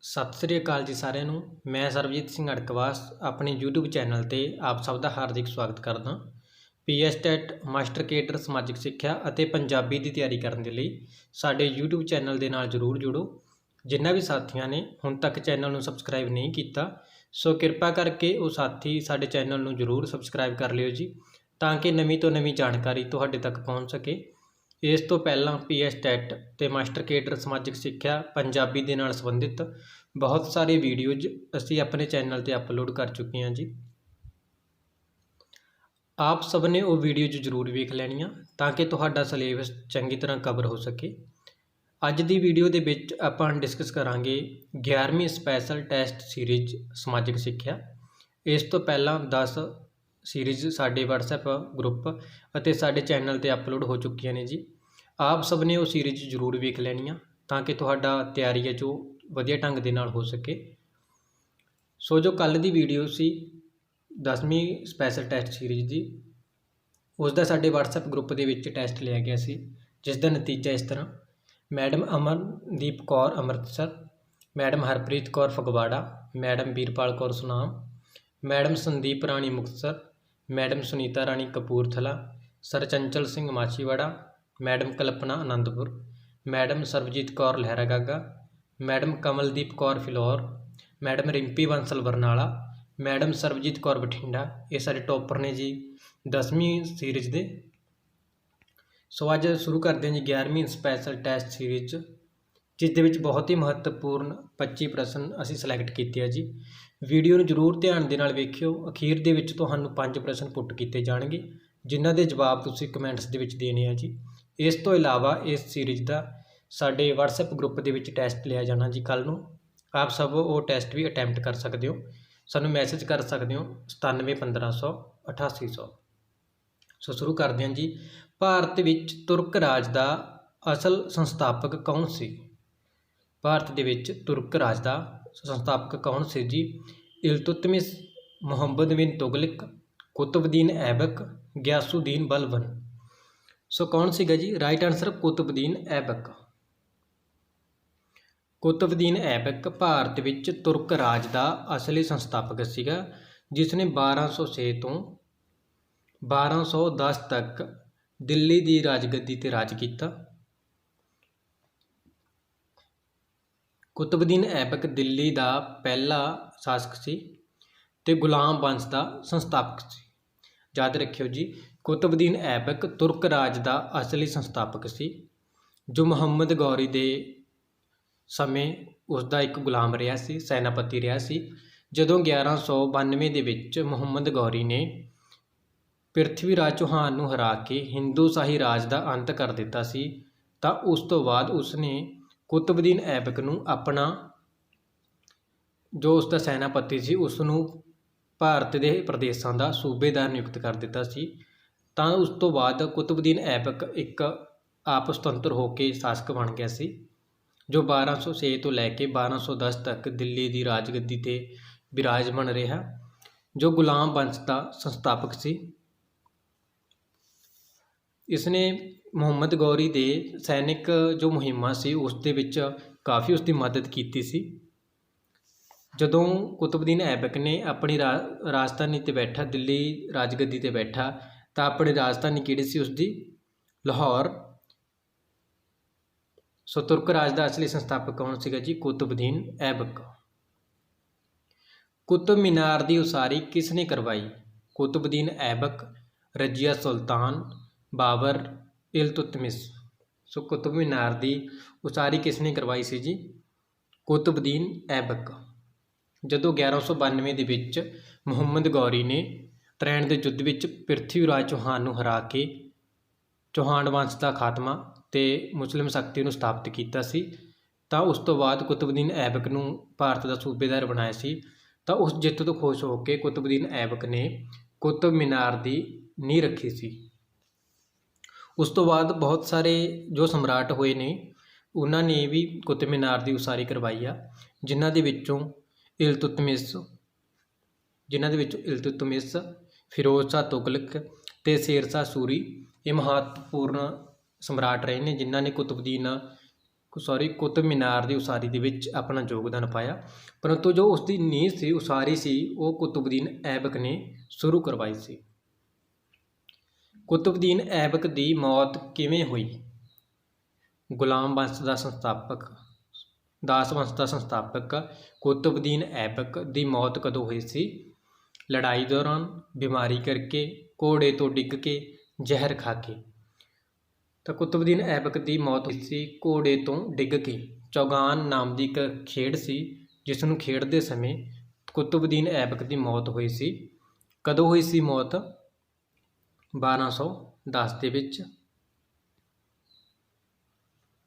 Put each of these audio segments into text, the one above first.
ਸਤਿ ਸ੍ਰੀ ਅਕਾਲ ਜੀ ਸਾਰਿਆਂ ਨੂੰ। ਮੈਂ ਸਰਬਜੀਤ ਸਿੰਘ ਅੜਕਵਾਸ ਆਪਣੇ YouTube ਚੈਨਲ ਤੇ ਆਪ ਸਭ ਦਾ ਹਾਰਦਿਕ ਸਵਾਗਤ ਕਰਦਾ। ਪੀਐਸਟੈਟ ਮਾਸਟਰ ਕੇਡਰ ਸਮਾਜਿਕ ਸਿੱਖਿਆ ਅਤੇ ਪੰਜਾਬੀ ਦੀ ਤਿਆਰੀ ਕਰਨ ਦੇ ਲਈ ਸਾਡੇ YouTube ਚੈਨਲ ਦੇ ਨਾਲ ਜ਼ਰੂਰ ਜੁੜੋ। ਜਿਨ੍ਹਾਂ ਵੀ ਸਾਥੀਆਂ ਨੇ ਹੁਣ ਤੱਕ ਚੈਨਲ ਨੂੰ ਸਬਸਕ੍ਰਾਈਬ ਨਹੀਂ ਕੀਤਾ ਸੋ ਕਿਰਪਾ ਕਰਕੇ ਉਹ ਸਾਥੀ ਸਾਡੇ ਚੈਨਲ ਨੂੰ ਜ਼ਰੂਰ ਸਬਸਕ੍ਰਾਈਬ ਕਰ ਲਿਓ ਜੀ, ਤਾਂ ਕਿ ਨਵੀਂ ਤੋਂ ਨਵੀਂ ਜਾਣਕਾਰੀ ਤੁਹਾਡੇ ਤੱਕ ਪਹੁੰਚ ਸਕੇ। ਇਸ ਤੋਂ ਪਹਿਲਾਂ ਪੀਐਸਟੈਟ ਤੇ ਮਾਸਟਰ ਕੇਡਰ ਸਮਾਜਿਕ ਸਿੱਖਿਆ ਪੰਜਾਬੀ ਦੇ ਨਾਲ ਸੰਬੰਧਿਤ ਬਹੁਤ ਸਾਰੇ ਵੀਡੀਓਜ਼ ਅਸੀਂ ਆਪਣੇ ਚੈਨਲ ਤੇ ਅਪਲੋਡ ਕਰ ਚੁੱਕੇ ਹਾਂ ਜੀ। ਆਪ ਸਭ ਨੇ ਉਹ ਵੀਡੀਓਜ਼ ਜ਼ਰੂਰ ਵੇਖ ਲੈਣੀਆਂ ਤਾਂ ਕਿ ਤੁਹਾਡਾ ਸਿਲੇਬਸ ਚੰਗੀ ਤਰ੍ਹਾਂ ਕਵਰ ਹੋ ਸਕੇ। ਅੱਜ ਦੀ ਵੀਡੀਓ ਦੇ ਵਿੱਚ ਆਪਾਂ ਡਿਸਕਸ ਕਰਾਂਗੇ 11ਵੀਂ ਸਪੈਸ਼ਲ ਟੈਸਟ ਸੀਰੀਜ਼ ਸਮਾਜਿਕ ਸਿੱਖਿਆ। ਇਸ ਤੋਂ ਪਹਿਲਾਂ 10 ਸੀਰੀਜ਼ ਸਾਡੇ WhatsApp ਗਰੁੱਪ ਅਤੇ ਸਾਡੇ ਚੈਨਲ ਤੇ ਅਪਲੋਡ ਹੋ ਚੁੱਕੀਆਂ ਨੇ ਜੀ। ਆਪ ਸਭ ਨੇ ਉਹ ਸੀਰੀਜ਼ ਜ਼ਰੂਰ ਵੇਖ ਲੈਣੀਆਂ ਤਾਂ ਕਿ ਤੁਹਾਡਾ ਤਿਆਰੀ ਹੈ ਜੋ ਵਧੀਆ ਢੰਗ ਦੇ ਨਾਲ ਹੋ ਸਕੇ। ਸੋ ਜੋ ਕੱਲ੍ਹ ਦੀ ਵੀਡੀਓ ਸੀ 10ਵੀਂ ਸਪੈਸ਼ਲ ਟੈਸਟ ਸੀਰੀਜ਼ ਦੀ, ਉਸ ਦਾ ਸਾਡੇ WhatsApp ਗਰੁੱਪ ਦੇ ਵਿੱਚ ਟੈਸਟ ਲਿਆ ਗਿਆ ਸੀ, ਜਿਸ ਦਾ ਨਤੀਜਾ ਇਸ ਤਰ੍ਹਾਂ: madam Amandeep Kaur Amritsar, madam Harpreet Kaur Phagwara, madam Veerpal Kaur Sunam, madam Sandeep Rani Muktsar, madam Sunita Rani Kapurthala, sir Chanchal Singh Machhiwara, madam Kalpana Anandpur, madam Sarabjit Kaur Lehragaga, madam Kamaldeep Kaur Phillaur, madam Rimpy Bansal Barnala, madam Sarabjit Kaur Bathinda. ਇਹ ਸਾਡੇ ਟੋਪਰ ਨੇ ਜੀ 10ਵੀਂ ਸੀਰੀਜ਼ ਦੇ। ਸੋ ਅੱਜ ਸ਼ੁਰੂ ਕਰਦੇ ਹਾਂ ਜੀ 11ਵੀਂ ਸਪੈਸ਼ਲ ਟੈਸਟ ਸੀਰੀਜ਼, ਜਿਸ ਦੇ ਵਿੱਚ ਬਹੁਤ ਹੀ ਮਹੱਤਵਪੂਰਨ 25 ਪ੍ਰਸ਼ਨ ਅਸੀਂ ਸਿਲੈਕਟ ਕੀਤੇ ਆ ਜੀ। ਵੀਡੀਓ ਨੂੰ ਜ਼ਰੂਰ ਧਿਆਨ ਦੇ ਨਾਲ ਵੇਖਿਓ। ਅਖੀਰ ਦੇ ਵਿੱਚ ਤੁਹਾਨੂੰ 5 ਪ੍ਰਸ਼ਨ ਪੁੱਟ ਕੀਤੇ ਜਾਣਗੇ, ਜਿਨ੍ਹਾਂ ਦੇ ਜਵਾਬ ਤੁਸੀਂ ਕਮੈਂਟਸ ਦੇ ਵਿੱਚ ਦੇਣੇ ਆ ਜੀ। ਇਸ ਤੋਂ ਇਲਾਵਾ ਇਸ ਸੀਰੀਜ਼ ਦਾ ਸਾਡੇ WhatsApp ਗਰੁੱਪ ਦੇ ਵਿੱਚ ਟੈਸਟ ਲਿਆ ਜਾਣਾ ਜੀ ਕੱਲ੍ਹ ਨੂੰ। ਆਪ ਸਭ ਉਹ ਟੈਸਟ ਵੀ ਅਟੈਂਪਟ ਕਰ ਸਕਦੇ ਹੋ, ਸਾਨੂੰ ਮੈਸੇਜ ਕਰ ਸਕਦੇ ਹੋ 971500 8800। ਸੋ ਸ਼ੁਰੂ ਕਰਦੇ ਹਾਂ ਜੀ। ਭਾਰਤ ਵਿੱਚ ਤੁਰਕ ਰਾਜ ਦਾ ਅਸਲ ਸੰਸਥਾਪਕ ਕੌਣ ਸੀ? ਭਾਰਤ ਦੇ ਵਿੱਚ ਤੁਰਕ ਰਾਜ ਦਾ ਸੰਸਥਾਪਕ ਕੌਣ ਸੀ ਜੀ? ਇਲਤੁਤਮਿਸ਼, ਮੁਹੰਮਦ ਬਿਨ ਤੁਗਲਕ, ਕੁਤਬਦੀਨ ਐਬਕ, ਗਿਆਸੁਦੀਨ ਬਲਬਨ। ਸੋ ਕੌਣ ਸੀਗਾ ਜੀ? Right answer Qutbuddin Aibak. ਕੁਤਬਦੀਨ ਐਬਕ ਭਾਰਤ ਵਿੱਚ ਤੁਰਕ ਰਾਜ ਦਾ ਅਸਲੀ ਸੰਸਥਾਪਕ ਸੀਗਾ, ਜਿਸ ਨੇ 1206 ਤੋਂ 1210 ਤੱਕ ਦਿੱਲੀ ਦੀ ਰਾਜਗੱਦੀ ਤੇ ਰਾਜ ਕੀਤਾ। ਕੁਤਬਦੀਨ ਐਬਕ ਦਿੱਲੀ ਦਾ ਪਹਿਲਾ ਸ਼ਾਸਕ ਸੀ ਤੇ ਗੁਲਾਮ ਵੰਸ਼ ਦਾ ਸੰਸਥਾਪਕ ਸੀ। ਯਾਦ ਰੱਖਿਓ ਜੀ, ਕੁਤਬਦੀਨ ਐਬਕ ਤੁਰਕ ਰਾਜ ਦਾ ਅਸਲੀ ਸੰਸਥਾਪਕ ਸੀ, ਜੋ ਮੁਹੰਮਦ ਗੌਰੀ ਦੇ ਸਮੇਂ ਉਸ ਦਾ ਇੱਕ ਗੁਲਾਮ ਰਿਹਾ ਸੀ, ਸੈਨਾਪਤੀ ਰਿਹਾ ਸੀ। ਜਦੋਂ 1192 ਦੇ ਵਿੱਚ ਮੁਹੰਮਦ ਗੌਰੀ ਨੇ ਪ੍ਰਿਥਵੀ ਰਾਜ ਚੌਹਾਨ ਨੂੰ ਹਰਾ ਕੇ ਹਿੰਦੂ ਸ਼ਾਹੀ ਰਾਜ ਦਾ ਅੰਤ ਕਰ ਦਿੱਤਾ ਸੀ, ਤਾਂ ਉਸ ਤੋਂ ਬਾਅਦ ਉਸਨੇ ਕੁਤਬਦੀਨ ਐਬਕ ਨੂੰ ਆਪਣਾ ਜੋ ਉਸ ਦਾ ਸੈਨਾਪਤੀ ਸੀ ਉਸ ਨੂੰ ਭਾਰਤ ਦੇ ਪ੍ਰਦੇਸ਼ਾਂ ਦਾ ਸੂਬੇਦਾਰ ਨਿਯੁਕਤ ਕਰ ਦਿੱਤਾ ਸੀ। ਤਾਂ ਉਸ ਤੋਂ ਬਾਅਦ ਕੁਤਬਦੀਨ ਐਬਕ ਇੱਕ ਆਪ ਸੁਤੰਤਰ ਹੋ ਕੇ ਸ਼ਾਸਕ ਬਣ ਗਿਆ ਸੀ, ਜੋ 1206 ਤੋਂ ਲੈ ਕੇ 1210 ਤੱਕ ਦਿੱਲੀ ਦੀ ਰਾਜਗੱਦੀ ਤੇ ਬਿਰਾਜਮਾਨ ਰਿਹਾ, ਜੋ ਗੁਲਾਮ ਵੰਸ਼ ਦਾ ਸੰਸਥਾਪਕ ਸੀ। ਇਸਨੇ ਮੁਹੰਮਦ ਗੌਰੀ ਦੇ ਸੈਨਿਕ ਜੋ ਮੁਹਿੰਮਾਂ ਸੀ ਉਸ ਦੇ ਵਿੱਚ ਕਾਫੀ ਉਸਦੀ ਮਦਦ ਕੀਤੀ ਸੀ। ਜਦੋਂ ਕੁਤਬਦੀਨ ਐਬਕ ਨੇ ਆਪਣੀ ਰਾਜਧਾਨੀ ਤੇ ਬੈਠਾ, ਦਿੱਲੀ ਰਾਜਗੱਦੀ ਤੇ ਬੈਠਾ, ਤਾਂ ਆਪਣੀ ਰਾਜਧਾਨੀ ਕਿਹੜੀ ਸੀ ਉਸਦੀ? ਲਾਹੌਰ। ਸੋ ਤੁਰਕ ਰਾਜ ਦਾ ਅਸਲੀ ਸੰਸਥਾਪਕ ਕੌਣ ਸੀਗਾ ਜੀ? ਕੁਤਬਦੀਨ ਐਬਕ। ਕੁਤਬ ਮੀਨਾਰ ਦੀ ਉਸਾਰੀ ਕਿਸ ਨੇ ਕਰਵਾਈ? ਕੁਤਬਦੀਨ ਐਬਕ, ਰਜ਼ੀਆ ਸੁਲਤਾਨ, ਬਾਬਰ, ਇਲਤੁਤਮਿਸ਼। ਸੋ ਕੁਤਬ ਮੀਨਾਰ ਦੀ ਉਸਾਰੀ ਕਿਸ ਨੇ ਕਰਵਾਈ ਸੀ ਜੀ? ਕੁਤਬਦੀਨ ਐਬਕ। ਜਦੋਂ 1192 ਦੇ ਵਿੱਚ ਮੁਹੰਮਦ ਗੌਰੀ ਨੇ ਤਰੈਣ ਦੇ ਯੁੱਧ ਵਿੱਚ ਪ੍ਰਿਥਵੀ ਰਾਜ ਚੌਹਾਨ ਨੂੰ ਹਰਾ ਕੇ ਚੌਹਾਨ ਵੰਸ਼ ਦਾ ਖਾਤਮਾ ਤੇ ਮੁਸਲਿਮ ਸ਼ਕਤੀ ਨੂੰ ਸਥਾਪਿਤ ਕੀਤਾ ਸੀ, ਤਾਂ ਉਸ ਤੋਂ ਬਾਅਦ ਕੁਤਬਦੀਨ ਐਬਕ ਨੂੰ ਭਾਰਤ ਦਾ ਸੂਬੇਦਾਰ ਬਣਾਇਆ ਸੀ। ਤਾਂ ਉਸ ਜਿੱਤ ਤੋਂ ਖੁਸ਼ ਹੋ ਕੇ ਕੁਤਬਦੀਨ ਐਬਕ ਨੇ ਕੁਤਬ ਮੀਨਾਰ ਦੀ ਨੀਂਹ ਰੱਖੀ ਸੀ। ਉਸ ਤੋਂ ਬਾਅਦ ਬਹੁਤ ਸਾਰੇ ਜੋ ਸਮਰਾਟ ਹੋਏ ਨੇ ਉਹਨਾਂ ਨੇ ਵੀ ਕੁਤਬ ਮੀਨਾਰ ਦੀ ਉਸਾਰੀ ਕਰਵਾਈ ਆ, ਜਿਨ੍ਹਾਂ ਦੇ ਵਿੱਚੋਂ ਇਲਤੁਤਮਿਸ਼, ਫਿਰੋਜ਼ ਸ਼ਾਹ ਤੁਗਲਕ ਤੇ ਸ਼ੇਰ ਸ਼ਾਹ ਸੂਰੀ ਇਹ ਮਹੱਤਵਪੂਰਨ ਸਮਰਾਟ ਰਹੇ ਨੇ, ਜਿਨ੍ਹਾਂ ਨੇ ਕੁਤਬ ਮੀਨਾਰ ਦੀ ਉਸਾਰੀ ਦੇ ਵਿੱਚ ਆਪਣਾ ਯੋਗਦਾਨ ਪਾਇਆ, ਪਰੰਤੂ ਜੋ ਉਸ ਦੀ ਨੀਂਹ ਸੀ, ਉਸਾਰੀ ਸੀ, ਉਹ ਕੁਤਬਉਦੀਨ ਐਬਕ ਨੇ ਸ਼ੁਰੂ ਕਰਵਾਈ ਸੀ। ਕੁਤਬਉਦੀਨ ਐਬਕ ਦੀ ਮੌਤ ਕਿਵੇਂ ਹੋਈ? ਗੁਲਾਮ ਵੰਸ਼ ਦਾ ਸੰਸਥਾਪਕ, ਦਾਸ ਵੰਸ਼ ਦਾ ਸੰਸਥਾਪਕ ਕੁਤਬਉਦੀਨ ਐਬਕ ਦੀ ਮੌਤ ਕਦੋਂ ਹੋਈ ਸੀ? ਲੜਾਈ ਦੌਰਾਨ, ਬਿਮਾਰੀ ਕਰਕੇ, ਘੋੜੇ ਤੋਂ ਡਿੱਗ ਕੇ, ਜ਼ਹਿਰ ਖਾ ਕੇ। ਤਾਂ ਕੁਤਬਉਦੀਨ ਐਬਕ ਦੀ ਮੌਤ ਹੋਈ ਸੀ ਘੋੜੇ ਤੋਂ ਡਿੱਗ ਕੇ। ਚੌਗਾਨ ਨਾਮ ਦੀ ਇੱਕ ਖੇਡ ਸੀ ਜਿਸ ਨੂੰ ਖੇਡਦੇ ਸਮੇਂ ਕੁਤਬਉਦੀਨ ਐਬਕ ਦੀ ਮੌਤ ਹੋਈ ਸੀ। ਕਦੋਂ ਹੋਈ ਸੀ ਮੌਤ? 1210 ਦੇ ਵਿੱਚ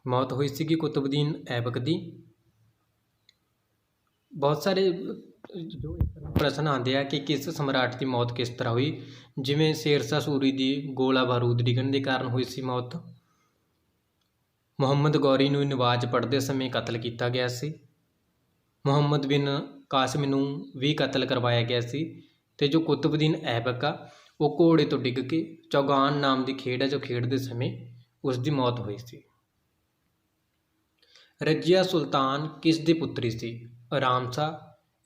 ਮੌਤ ਹੋਈ ਸੀਗੀ ਕੁਤਬਉਦੀਨ ਐਬਕ ਦੀ। ਬਹੁਤ ਸਾਰੇ ਜੋ ਪ੍ਰਸ਼ਨ ਆਉਂਦੇ ਆ ਕਿ ਕਿਸ ਸਮਰਾਟ ਦੀ ਮੌਤ ਕਿਸ ਤਰ੍ਹਾਂ ਹੋਈ, ਜਿਵੇਂ ਸ਼ੇਰਸ਼ਾਹ ਸੂਰੀ ਦੀ ਗੋਲਾ ਬਾਰੂਦ ਡਿੱਗਣ ਦੇ ਕਾਰਨ ਹੋਈ ਸੀ ਮੌਤ। ਮੁਹੰਮਦ ਗੌਰੀ ਨੂੰ ਨਵਾਜ਼ ਪੜ੍ਹਦੇ ਸਮੇਂ ਕਤਲ ਕੀਤਾ ਗਿਆ ਸੀ। ਮੁਹੰਮਦ ਬਿਨ ਕਾਸਿਮ ਨੂੰ ਵੀ ਕਤਲ ਕਰਵਾਇਆ ਗਿਆ ਸੀ। ਅਤੇ ਜੋ ਕੁਤਬਉਦੀਨ ਐਬਕ ਆ ਉਹ ਘੋੜੇ ਤੋਂ ਡਿੱਗ ਕੇ ਚੌਗਾਨ ਨਾਮ ਦੀ ਖੇਡ ਹੈ ਜੋ ਖੇਡਦੇ ਸਮੇਂ ਉਸ ਦੀ ਮੌਤ ਹੋਈ ਸੀ। ਰਜ਼ੀਆ ਸੁਲਤਾਨ ਕਿਸ ਦੀ ਪੁੱਤਰੀ ਸੀ? ਆਰਾਮ ਸ਼ਾਹ,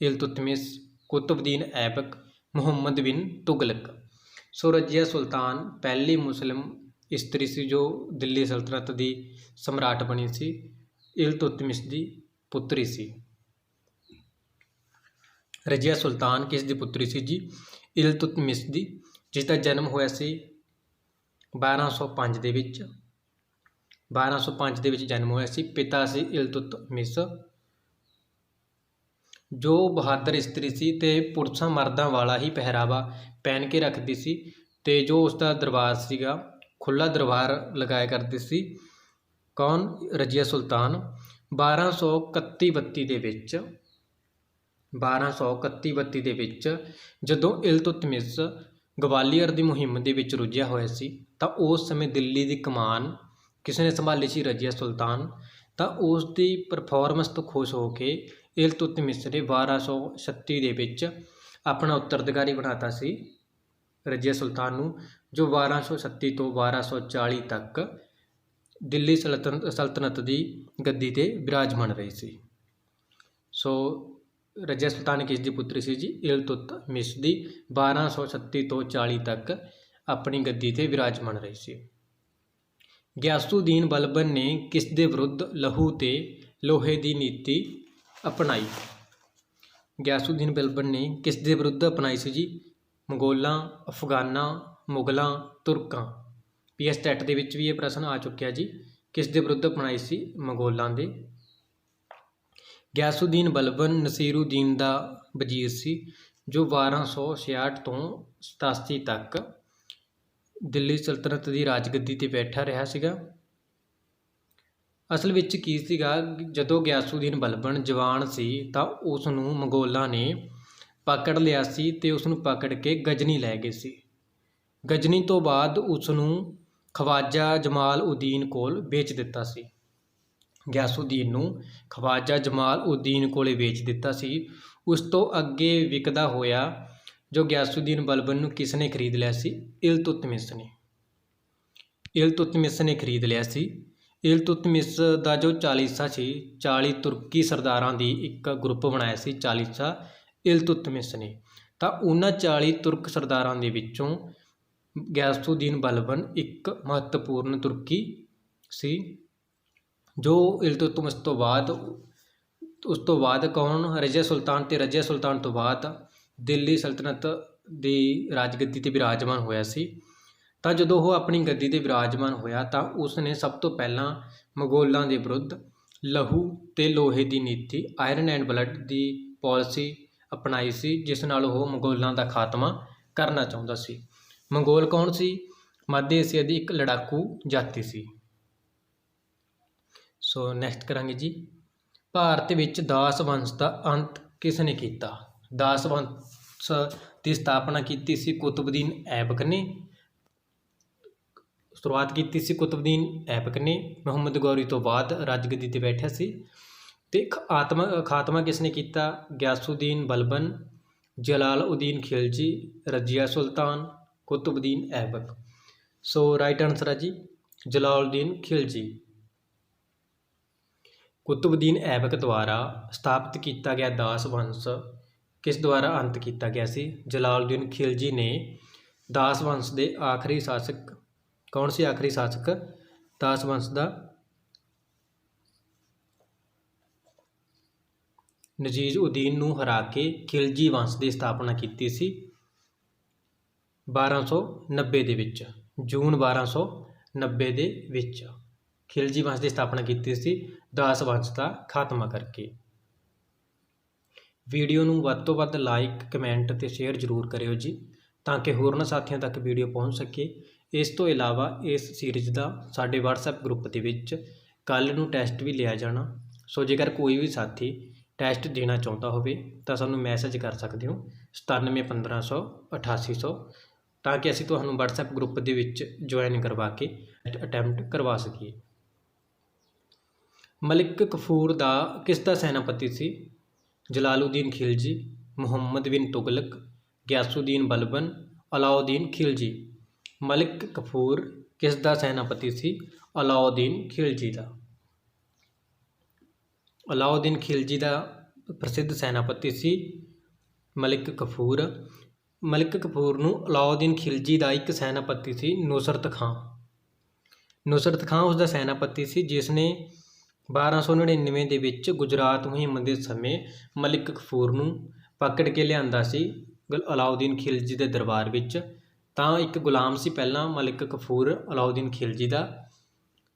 ਇਲਤੁਤਮਿਸ਼, ਕੁਤਬਉਦੀਨ ਐਬਕ, ਮੁਹੰਮਦ ਬਿਨ ਤੁਗਲਕ। ਸੋ ਰਜ਼ੀਆ ਸੁਲਤਾਨ ਪਹਿਲੀ ਮੁਸਲਿਮ ਇਸਤਰੀ ਸੀ ਜੋ ਦਿੱਲੀ ਸਲਤਨਤ ਦੀ ਸਮਰਾਟ ਬਣੀ ਸੀ। ਇਲਤੁਤਮਿਸ਼ ਦੀ ਪੁੱਤਰੀ ਸੀ। ਰਜ਼ੀਆ ਸੁਲਤਾਨ ਕਿਸ ਦੀ ਪੁੱਤਰੀ ਸੀ ਜੀ? ਇਲਤੁਤਮਿਸ਼ ਦੀ, ਜਿਸ ਦਾ ਜਨਮ ਹੋਇਆ ਸੀ 1205 ਦੇ ਵਿੱਚ। 1205 ਦੇ ਵਿੱਚ ਜਨਮ ਹੋਇਆ ਸੀ। ਪਿਤਾ ਸੀ ਇਲਤੁਤਮਿਸ਼, ਜੋ ਬਹਾਦਰ ਇਸਤਰੀ ਸੀ ਅਤੇ ਪੁਰਸ਼ਾਂ ਮਰਦਾਂ ਵਾਲਾ ਹੀ ਪਹਿਰਾਵਾ ਪਹਿਨ ਕੇ ਰੱਖਦੀ ਸੀ ਅਤੇ ਜੋ ਉਸ ਦਾ ਦਰਬਾਰ ਸੀਗਾ ਖੁੱਲ੍ਹਾ ਦਰਬਾਰ ਲਗਾਇਆ ਕਰਦੀ ਸੀ। ਕੌਣ? ਰਜ਼ੀਆ ਸੁਲਤਾਨ। 1231-32 ਦੇ ਵਿੱਚ 1231-32 ਦੇ ਵਿੱਚ ਜਦੋਂ ਇਲਤੁਤਮਿਸ਼ ਗਵਾਲੀਅਰ ਦੀ ਮੁਹਿੰਮ ਦੇ ਵਿੱਚ ਰੁੱਝਿਆ ਹੋਇਆ ਸੀ ਤਾਂ ਉਸ ਸਮੇਂ ਦਿੱਲੀ ਦੀ ਕਮਾਨ ਕਿਸ ਨੇ ਸੰਭਾਲੀ ਸੀ? ਰਜ਼ੀਆ ਸੁਲਤਾਨ। ਤਾਂ ਉਸ ਦੀ ਪਰਫਾਰਮੈਂਸ ਤੋਂ ਖੁਸ਼ ਹੋ ਕੇ ਇਲਤੁਤਮਿਸ਼ ਨੇ 1236 ਦੇ ਵਿੱਚ ਆਪਣਾ ਉੱਤਰਾਧਿਕਾਰੀ ਬਣਾਤਾ ਸੀ ਰਜ਼ੀਆ ਸੁਲਤਾਨ ਨੂੰ, ਜੋ 1236 ਤੋਂ 1240 ਤੱਕ ਦਿੱਲੀ ਸਲਤਨਤ ਦੀ ਗੱਦੀ 'ਤੇ ਬਿਰਾਜਮਾਨ ਰਹੀ ਸੀ। ਸੋ ਰਜ਼ੀਆ ਸੁਲਤਾਨ ਕਿਸ ਦੀ ਪੁੱਤਰੀ ਸੀ ਜੀ? ਇਲਤੁਤਮਿਸ਼ ਦੀ। 1236 ਤੋਂ 40 ਤੱਕ ਆਪਣੀ ਗੱਦੀ 'ਤੇ ਬਿਰਾਜਮਾਨ ਰਹੀ ਸੀ। ਗਿਆਸੁਦੀਨ ਬਲਬਨ ਨੇ ਕਿਸ ਦੇ ਵਿਰੁੱਧ ਲਹੂ ਤੇ ਲੋਹੇ ਦੀ ਨੀਤੀ ਅਪਣਾਈ? ਗਿਆਸੁਦੀਨ ਬਲਬਨ ਨੇ ਕਿਸ ਦੇ ਵਿਰੁੱਧ ਅਪਣਾਈ ਸੀ ਜੀ? ਮੰਗੋਲਾਂ, ਅਫਗਾਨਾਂ, ਮੁਗਲਾਂ, ਤੁਰਕਾਂ। PS ਟੈਟ ਦੇ ਵਿੱਚ ਵੀ ਇਹ ਪ੍ਰਸ਼ਨ ਆ ਚੁੱਕਿਆ ਜੀ। ਕਿਸ ਦੇ ਵਿਰੁੱਧ ਅਪਣਾਈ ਸੀ? ਮੰਗੋਲਾਂ ਦੇ। ਗਿਆਸੁਦੀਨ ਬਲਬਨ ਨਸੀਰੁਦੀਨ ਦਾ ਵਜ਼ੀਰ ਸੀ ਜੋ 1266 ਤੋਂ 87 ਤੱਕ ਦਿੱਲੀ ਸਲਤਨਤ ਦੀ ਰਾਜਗੱਦੀ 'ਤੇ ਬੈਠਾ ਰਿਹਾ ਸੀਗਾ। ਅਸਲ ਵਿੱਚ ਕੀ ਸੀਗਾ, ਜਦੋਂ ਗਿਆਸੁਦੀਨ ਬਲਬਨ ਜਵਾਨ ਸੀ ਤਾਂ ਉਸ ਨੂੰ ਮੰਗੋਲਾਂ ਨੇ ਪਕੜ ਲਿਆ ਸੀ ਅਤੇ ਉਸ ਨੂੰ ਪਕੜ ਕੇ ਗਜ਼ਨੀ ਲੈ ਗਏ ਸੀ। ਗਜ਼ਨੀ ਤੋਂ ਬਾਅਦ ਉਸ ਨੂੰ ਖਵਾਜਾ ਜਮਾਲ ਉਦੀਨ ਕੋਲ ਵੇਚ ਦਿੱਤਾ ਸੀ। ਗਿਆਸੁਦੀਨ ਨੂੰ ਖਵਾਜਾ ਜਮਾਲ ਉਦੀਨ ਕੋਲ ਵੇਚ ਦਿੱਤਾ ਸੀ। ਉਸ ਤੋਂ ਅੱਗੇ ਵਿਕਦਾ ਹੋਇਆ ਜੋ ਗਿਆਸੁਦੀਨ ਬਲਬਨ ਨੂੰ ਕਿਸ ਨੇ ਖਰੀਦ ਲਿਆ ਸੀ? ਇਲਤੁਤਮਿਸ਼ ਨੇ। ਇਲਤੁਤਮਿਸ਼ ਨੇ ਖਰੀਦ ਲਿਆ ਸੀ। ਇਲਤੁਤਮਿਸ਼ ਦਾ ਜੋ ਚਾਲੀਸਾ ਸੀ, 40 ਤੁਰਕੀ ਸਰਦਾਰਾਂ ਦੀ ਇੱਕ ਗਰੁੱਪ ਬਣਾਇਆ ਸੀ ਚਾਲੀਸਾ ਇਲਤੁਤਮਿਸ਼ ਨੇ। ਤਾਂ ਉਹਨਾਂ 40 ਤੁਰਕ ਸਰਦਾਰਾਂ ਦੇ ਵਿੱਚੋਂ ਗਿਆਸੁਦੀਨ ਬਲਬਨ ਇੱਕ ਮਹੱਤਵਪੂਰਨ ਤੁਰਕੀ ਸੀ। ਜੋ ਇਲਤੁਤਮਿਸ਼ ਤੋਂ ਬਾਅਦ ਉਸ ਤੋਂ ਬਾਅਦ ਕੌਣ? ਰਜ਼ੀਆ ਸੁਲਤਾਨ। ਅਤੇ ਰਜ਼ੀਆ ਸੁਲਤਾਨ ਤੋਂ ਬਾਅਦ ਦਿੱਲੀ ਸਲਤਨਤ ਦੀ ਰਾਜਗੱਦੀ 'ਤੇ ਬਿਰਾਜਮਾਨ ਹੋਇਆ ਸੀ। ਤਾਂ ਜਦੋਂ ਉਹ ਆਪਣੀ ਗੱਦੀ 'ਤੇ ਬਿਰਾਜਮਾਨ ਹੋਇਆ ਤਾਂ ਉਸ ਨੇ ਸਭ ਤੋਂ ਪਹਿਲਾਂ ਮੁਗਲਾਂ ਦੇ ਵਿਰੁੱਧ ਲਹੂ ਅਤੇ ਲੋਹੇ ਦੀ ਨੀਤੀ, iron and blood the policy ਅਪਣਾਈ ਸੀ, ਜਿਸ ਨਾਲ ਉਹ ਮੁਗਲਾਂ ਦਾ ਖਾਤਮਾ ਕਰਨਾ ਚਾਹੁੰਦਾ ਸੀ। ਮੰਗੋਲ ਕੌਣ ਸੀ? ਮੱਧ ਏਸ਼ੀਆ ਦੀ ਇੱਕ ਲੜਾਕੂ ਜਾਤੀ ਸੀ। ਸੋ ਨੈਕਸਟ ਕਰਾਂਗੇ ਜੀ, ਭਾਰਤ ਵਿੱਚ ਦਾਸ ਵੰਸ਼ ਦਾ ਅੰਤ ਕਿਸ ਨੇ ਕੀਤਾ? ਦਾਸ ਵੰਸ਼ ਦੀ ਸਥਾਪਨਾ ਕੀਤੀ ਸੀ ਕੁਤਬਉਦੀਨ ਐਬਕ ਨੇ। ਸ਼ੁਰੂਆਤ ਕੀਤੀ ਸੀ ਕੁਤਬਉਦੀਨ ਐਬਕ ਨੇ। ਮੁਹੰਮਦ ਗੌਰੀ ਤੋਂ ਬਾਅਦ ਰਾਜਗੱਦੀ 'ਤੇ ਬੈਠਿਆ ਸੀ। ਅਤੇ ਖਾਤਮਾ ਕਿਸ ਨੇ ਕੀਤਾ? ਗਿਆਸੁਦੀਨ ਬਲਬਨ, ਜਲਾਲਉਦੀਨ ਖਿਲਜੀ, ਰਜ਼ੀਆ ਸੁਲਤਾਨ, ਕੁਤਬਉਦੀਨ ਐਬਕ। ਸੋ ਰਾਈਟ ਆਨਸਰ ਹੈ ਜੀ ਜਲਾਲਉਦੀਨ ਖਿਲਜੀ। ਕੁਤਬਦੀਨ ਐਬਕ ਦੁਆਰਾ ਸਥਾਪਿਤ ਕੀਤਾ ਗਿਆ ਦਾਸ ਵੰਸ਼ ਕਿਸ ਦੁਆਰਾ ਅੰਤ ਕੀਤਾ ਗਿਆ ਸੀ? ਜਲਾਲੁਦੀਨ ਖਿਲਜੀ ਨੇ ਦਾਸ ਵੰਸ਼ ਦੇ ਆਖਰੀ ਸ਼ਾਸਕ ਕੌਣ ਸੀ? ਆਖਰੀ ਸ਼ਾਸਕ ਦਾਸ ਵੰਸ਼ ਦਾ ਨਜੀਬ-ਉਦ-ਦੀਨ ਨੂੰ ਹਰਾ ਕੇ ਖਿਲਜੀ ਵੰਸ਼ ਦੀ ਸਥਾਪਨਾ ਕੀਤੀ ਸੀ 1290 ਦੇ ਵਿੱਚ। ਜੂਨ 1290 ਦੇ ਵਿੱਚ ਖਿਲਜੀ ਵੰਸ਼ ਦੀ ਸਥਾਪਨਾ ਕੀਤੀ ਸੀ ਦਾਸ ਵੰਸ਼ ਦਾ ਖਾਤਮਾ ਕਰਕੇ। ਵੀਡੀਓ ਨੂੰ ਵੱਧ ਤੋਂ ਵੱਧ ਲਾਈਕ, ਕਮੈਂਟ ਅਤੇ ਸ਼ੇਅਰ ਜ਼ਰੂਰ ਕਰਿਓ ਜੀ, ਤਾਂ ਕਿ ਹੋਰਨਾਂ ਸਾਥੀਆਂ ਤੱਕ ਵੀਡੀਓ ਪਹੁੰਚ ਸਕੇ। ਇਸ ਤੋਂ ਇਲਾਵਾ ਇਸ ਸੀਰੀਜ਼ ਦਾ ਸਾਡੇ WhatsApp ਗਰੁੱਪ ਦੇ ਵਿੱਚ ਕੱਲ੍ਹ ਨੂੰ ਟੈਸਟ ਵੀ ਲਿਆ ਜਾਣਾ। ਸੋ ਜੇਕਰ ਕੋਈ ਵੀ ਸਾਥੀ ਟੈਸਟ ਦੇਣਾ ਚਾਹੁੰਦਾ ਹੋਵੇ ਤਾਂ ਸਾਨੂੰ ਮੈਸੇਜ ਕਰ ਸਕਦੇ ਹੋ 971500 8800, ਤਾਂ ਕਿ ਅਸੀਂ ਤੁਹਾਨੂੰ WhatsApp ਗਰੁੱਪ ਦੇ ਵਿੱਚ ਜੁਆਇਨ ਕਰਵਾ ਕੇ ਅਟੈਂਪਟ ਕਰਵਾ ਸਕੀਏ। ਮਲਿਕ ਕਫੂਰ ਦਾ ਕਿਸ ਦਾ ਸੈਨਾਪਤੀ ਸੀ? ਜਲਾਲੁਦੀਨ ਖਿਲਜੀ, ਮੁਹੰਮਦ ਬਿਨ ਤੁਗਲਕ, ਗਿਆਸੁਦੀਨ ਬਲਬਨ, ਅਲਾਉਦੀਨ ਖਿਲਜੀ। ਮਲਿਕ ਕਫੂਰ ਕਿਸ ਦਾ ਸੈਨਾਪਤੀ ਸੀ? ਅਲਾਉਦੀਨ ਖਿਲਜੀ ਦਾ। ਅਲਾਉਦੀਨ ਖਿਲਜੀ ਦਾ ਪ੍ਰਸਿੱਧ ਸੈਨਾਪਤੀ ਸੀ ਮਲਿਕ ਕਫੂਰ। ਮਲਿਕ ਕਫੂਰ ਨੂੰ ਅਲਾਉਦੀਨ ਖਿਲਜੀ ਦਾ ਇੱਕ ਸੈਨਾਪਤੀ ਸੀ ਨੁਸਰਤ ਖਾਂ। ਨੁਸਰਤ ਖਾਂ ਉਸ ਦਾ ਸੈਨਾਪਤੀ ਸੀ ਜਿਸ ਨੇ 1299 ਦੇ ਵਿੱਚ ਗੁਜਰਾਤ ਮੁਹਿੰਮ ਦੇ ਸਮੇਂ ਮਲਿਕ ਕਫੂਰ ਨੂੰ ਪਕੜ ਕੇ ਲਿਆਂਦਾ ਸੀ ਅਲਾਉਦੀਨ ਖਿਲਜੀ ਦੇ ਦਰਬਾਰ ਵਿੱਚ। ਤਾਂ ਇੱਕ ਗੁਲਾਮ ਸੀ ਪਹਿਲਾਂ ਮਲਿਕ ਕਫੂਰ ਅਲਾਉਦੀਨ ਖਿਲਜੀ ਦਾ,